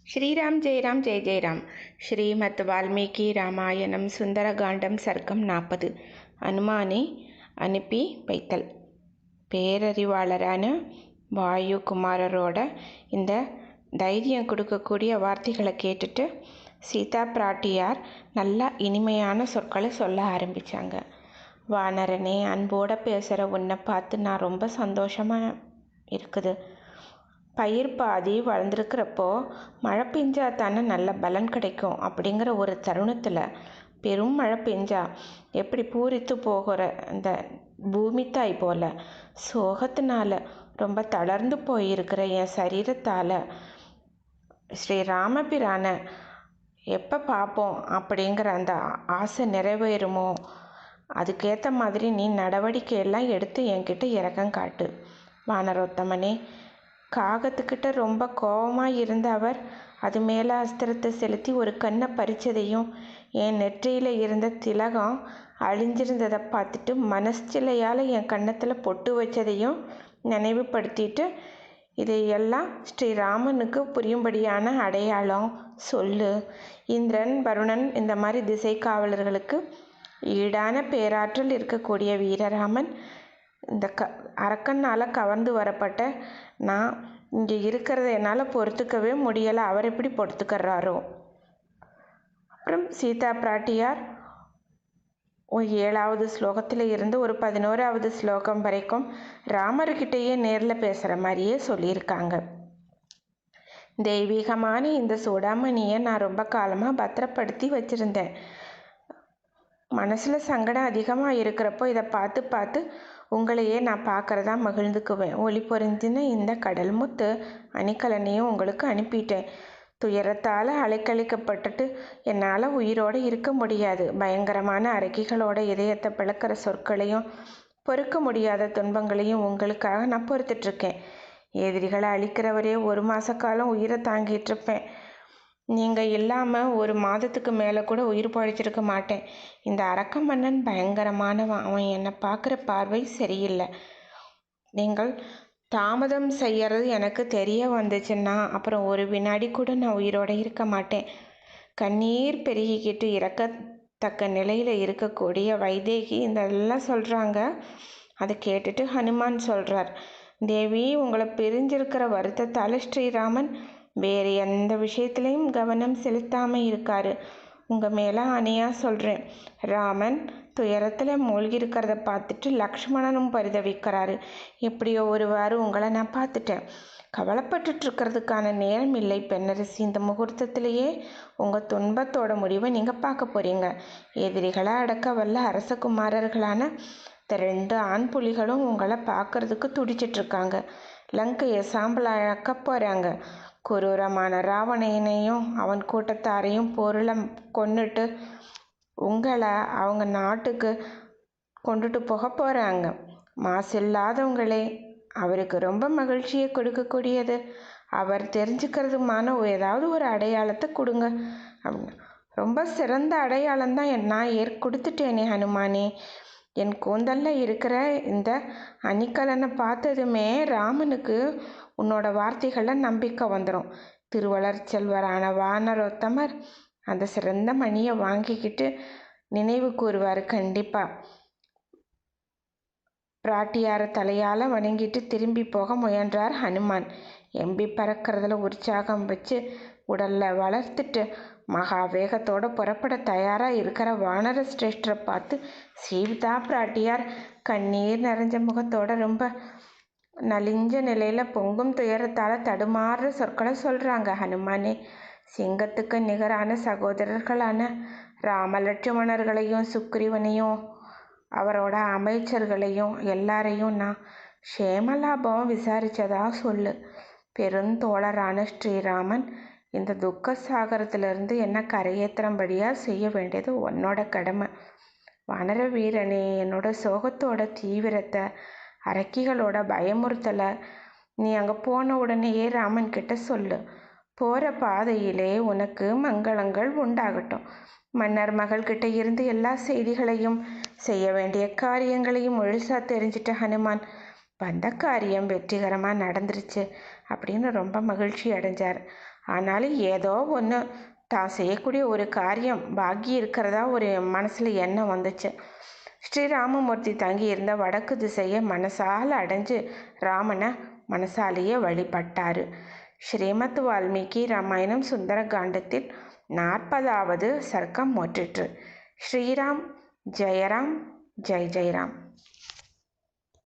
श्रीराम जय राम जय जय राम. ஸ்ரீமத் வால்மீகி ராமாயணம் சுந்தரகாண்டம் சர்க்கம் 40. அனுமானை அனுப்பி வைத்தல். பேரறிவாளரான வாயு குமாரரோட இந்த தைரியம் கொடுக்கக்கூடிய வார்த்தைகளை கேட்டுட்டு சீதா பிராட்டியார் நல்லா இனிமையான சொற்களை சொல்ல ஆரம்பித்தாங்க. வானரனே, அன்போடு பேசுகிற உன்னை பார்த்து நான் ரொம்ப சந்தோஷமாக இருக்குது. பயிர் பாதி வளர்ந்துருக்கிறப்போ மழை பெஞ்சா தானே நல்ல பலன் கிடைக்கும். அப்படிங்கிற ஒரு தருணத்தில் பெரும் மழை பெஞ்சா எப்படி பூரித்து போகிற அந்த பூமி தாய் போல் சோகத்தினால ரொம்ப தளர்ந்து போயிருக்கிற என் சரீரத்தால் ஸ்ரீராமபிரானை எப்போ பார்ப்போம் அப்படிங்கிற அந்த ஆசை நிறைவேறுமோ, அதுக்கேற்ற மாதிரி நீ நடவடிக்கையெல்லாம் எடுத்து என்கிட்ட இரக்கம் காட்டு. வானரோத்தமனே, காகத்துக்கிட்ட ரொம்ப கோபமாக இருந்த அவர் அது மேலே அஸ்திரத்தை செலுத்தி ஒரு கண்ணை பறித்ததையும் என் நெற்றியில் இருந்த திலகம் அழிஞ்சிருந்ததை பார்த்துட்டு மனசிலையால் என் கன்னத்தில் பொட்டு வச்சதையும் நினைவுபடுத்திட்டு இதையெல்லாம் ஸ்ரீராமனுக்கு புரியும்படியான அடையாளம் சொல்லு. இந்திரன், வருணன் இந்த மாதிரி திசை காவலர்களுக்கு ஈடான பேராற்றல் இருக்கக்கூடிய வீரராமன் இந்த அரக்கனால் கவர்ந்து வரப்பட்ட நான் இங்கே இருக்கிறத என்னால் பொறுத்துக்கவே முடியலை. அவர் எப்படி பொறுத்துக்கிறாரோ. அப்புறம் சீதா பிராட்டியார் 7வது ஸ்லோகத்தில் இருந்து ஒரு 11வது ஸ்லோகம் வரைக்கும் ராமர்கிட்டயே நேரில் பேசுகிற மாதிரியே சொல்லியிருக்காங்க. தெய்வீகமான இந்த சூடாமணியை நான் ரொம்ப காலமாக பத்திரப்படுத்தி வச்சுருந்தேன். மனசில் சங்கடம் அதிகமாக இருக்கிறப்போ இதை பார்த்து பார்த்து உங்களையே நான் பார்க்குறதா மகிழ்ந்துக்குவேன். ஒளி பொருந்தின இந்த கடல் முத்து அணிகலனையும் உங்களுக்கு அனுப்பிட்டேன். துயரத்தால் அலைக்கழிக்கப்பட்டுட்டு என்னால் உயிரோடு இருக்க முடியாது. பயங்கரமான அரக்கிகளோட இதயத்தை பிளக்கிற சொற்களையும் பொறுக்க முடியாத துன்பங்களையும் உங்களுக்காக நான் பொறுத்துட்ருக்கேன். எதிரிகளை அழிக்கிறவரே 1 மாத காலம் உயிரை தாங்கிட்டு இருப்பேன். நீங்கள் இல்லாமல் 1 மாதத்துக்கு மேலே கூட உயிர் பழிச்சிருக்க மாட்டேன். இந்த அரக்க மன்னன் பயங்கரமானவன். அவன் என்னை பார்க்குற பார்வை சரியில்லை. நீங்கள் தாமதம் செய்யறது எனக்கு தெரிய வந்துச்சுன்னா அப்புறம் 1 வினாடி கூட நான் உயிரோடு இருக்க மாட்டேன். கண்ணீர் பெருகிக்கிட்டு இறக்கத்தக்க நிலையில் இருக்கக்கூடிய வைதேகி இதெல்லாம் சொல்கிறாங்க. அதை கேட்டுட்டு ஹனுமான் சொல்கிறார், தேவி, உங்களை பிரிஞ்சிருக்கிற வருத்தத்தால் ஸ்ரீராமன் வேறு எந்த விஷயத்துலையும் கவனம் செலுத்தாமல் இருக்காரு. உங்கள் மேலே ஆணையாக சொல்கிறேன், ராமன் துயரத்தில் மூழ்கி இருக்கிறத பார்த்துட்டு லக்ஷ்மணனும் பரிதவிக்கிறாரு. எப்படியோ ஒருவாறு உங்களை நான் பார்த்துட்டேன். கவலைப்பட்டுருக்கிறதுக்கான நேரம் இல்லை பெண்ணரசி. இந்த முகூர்த்தத்திலேயே உங்கள் துன்பத்தோட முடிவை நீங்கள் பார்க்க போகிறீங்க. எதிரிகளை அடக்க வல்ல அரசகுமாரர்களான இந்த 2 ஆண் புலிகளும் உங்களை பார்க்கறதுக்கு துடிச்சிட்ருக்காங்க. லங்கையை சாம்பலாக்க போகிறாங்க. கொரூரமான ராவணனையும் அவன் கூட்டத்தாரையும் பொருளை கொன்னுட்டு உங்களை அவங்க நாட்டுக்கு கொண்டுட்டு போக போகிறாங்க. மாசில்லாதவங்களே, அவருக்கு ரொம்ப மகிழ்ச்சியை கொடுக்கக்கூடியது அவர் தெரிஞ்சுக்கிறதுமான ஏதாவது ஒரு அடையாளத்தை கொடுங்க அப்படின்னு. ரொம்ப சிறந்த அடையாளம்தான் நான் கொடுத்துட்டேனே ஹனுமானே. என் கூந்தலில் இருக்கிற இந்த அணிகலனை பார்த்ததுமே ராமனுக்கு உன்னோட வார்த்தைகளில் நம்பிக்கை வந்துடும். திருவளர் செல்வரான வானரோத்தமர் அந்த சிறந்த மணியை வாங்கிக்கிட்டு நினைவு கூறுவார் கண்டிப்பாக. பிராட்டியார தலையால் வணங்கிட்டு திரும்பி போக முயன்றார் ஹனுமான். எம்பி பறக்கிறதுல உற்சாகம் வச்சு உடலில் வளர்த்துட்டு மகா வேகத்தோடு புறப்பட தயாராக இருக்கிற வானர சிரேஷ்டரை பார்த்து சீதா பிராட்டியார் கண்ணீர் நிறைஞ்ச முகத்தோட ரொம்ப நலிஞ்ச நிலையில் பொங்கும் துயரத்தால் தடுமாறுற சொற்களை சொல்கிறாங்க. ஹனுமானே, சிங்கத்துக்கு நிகரான சகோதரர்களான ராமலட்சுமணர்களையும் சுக்ரீவனையும் அவரோட அமைச்சர்களையும் எல்லாரையும் நான் க்ஷேமலாபம் விசாரித்ததா சொல்லு. பெருந்தோழரான ஸ்ரீராமன் இந்த துக்க சாகரத்திலிருந்து என்ன கரையேற்றும்படியாக செய்ய வேண்டியது உன்னோட கடமை. வானர வீரனே, என்னோட சோகத்தோட தீவிரத்தை, அரக்கிகளோட பயமுறுத்தலை நீ அங்கே போன உடனேயே ராமன் கிட்ட சொல்லு. போகிற பாதையிலே உனக்கு மங்களங்கள் உண்டாகட்டும். மன்னர் மகள்கிட்ட இருந்து எல்லா செய்திகளையும் செய்ய வேண்டிய காரியங்களையும் முழுசாக தெரிஞ்சிட்ட ஹனுமான் வந்த காரியம் வெற்றிகரமாக நடந்துருச்சு அப்படின்னு ரொம்ப மகிழ்ச்சி அடைஞ்சார். ஆனாலும் ஏதோ ஒன்று தான் செய்யக்கூடிய ஒரு காரியம் பாக்கி இருக்கிறதா ஒரு மனசில் எண்ணம் வந்துச்சு. ஸ்ரீராமமூர்த்தி தங்கி இருந்த வடக்கு திசையை மனசால் அடைஞ்சு ராமனை மனசாலேயே வழிபட்டார். ஸ்ரீமத் வால்மீகி ராமாயணம் சுந்தரகாண்டத்தில் 40வது சர்க்கம் முற்றிற்று. ஸ்ரீராம் ஜெயராம் ஜெய் ஜெயராம்.